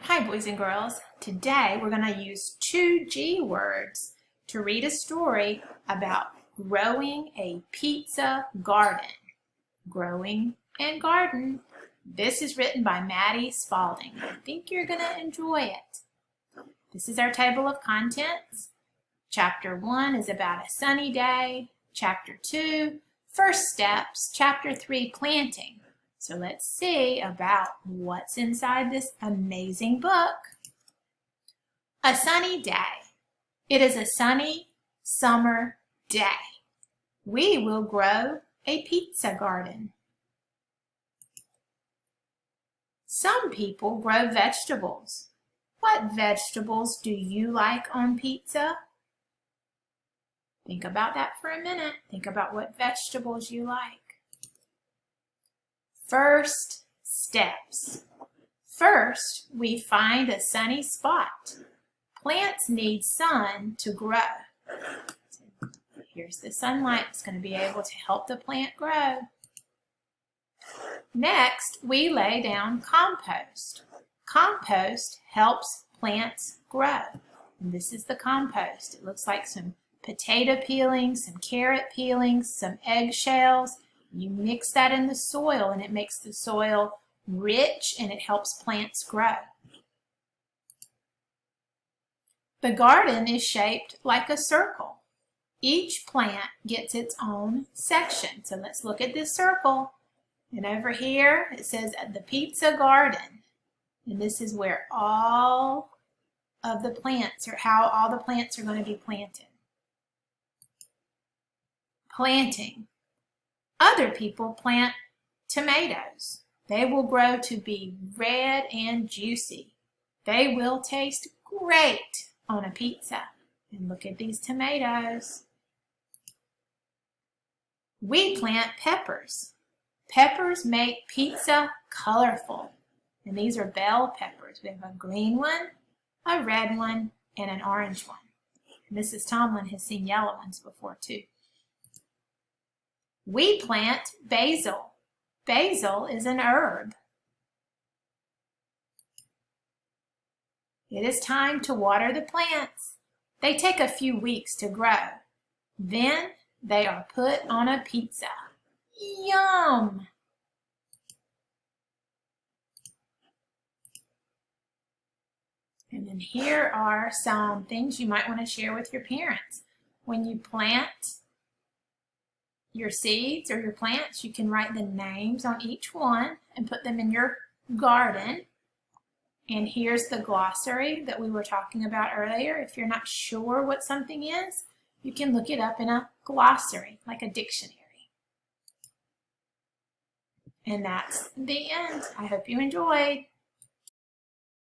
Hi boys and girls. Today we're going to use 2 G words to read a story about growing a pizza garden. Growing and garden. This is written by Maddie Spalding. I think you're going to enjoy it. This is our table of contents. Chapter 1 is about a sunny day. Chapter 2, first steps. Chapter 3, planting. So let's see about what's inside this amazing book. A sunny day. It is a sunny summer day. We will grow a pizza garden. Some people grow vegetables. What vegetables do you like on pizza? Think about that for a minute. Think about what vegetables you like. First steps. First, we find a sunny spot. Plants need sun to grow. Here's the sunlight. It's going to be able to help the plant grow. Next, we lay down compost. Compost helps plants grow. And this is the compost. It looks like some potato peelings, some carrot peelings, some eggshells. You mix that in the soil and it makes the soil rich and it helps plants grow. The garden is shaped like a circle. Each plant gets its own section. So let's look at this circle. And over here it says the Pizza Garden. And this is where all of the plants, or how all the plants are going to be planted. Planting. Other people plant tomatoes. They will grow to be red and juicy. They will taste great on a pizza. And look at these tomatoes. We plant peppers. Peppers make pizza colorful. And these are bell peppers. We have a green one, a red one, and an orange one. Mrs. Tomlin has seen yellow ones before too. We plant basil. Basil is an herb. It is time to water the plants. They take a few weeks to grow. Then they are put on a pizza. Yum! And then here are some things you might want to share with your parents. When you plant your seeds or your plants, you can write the names on each one and put them in your garden. And here's the glossary that we were talking about earlier. If you're not sure what something is, you can look it up in a glossary, like a dictionary. And that's the end. I hope you enjoyed.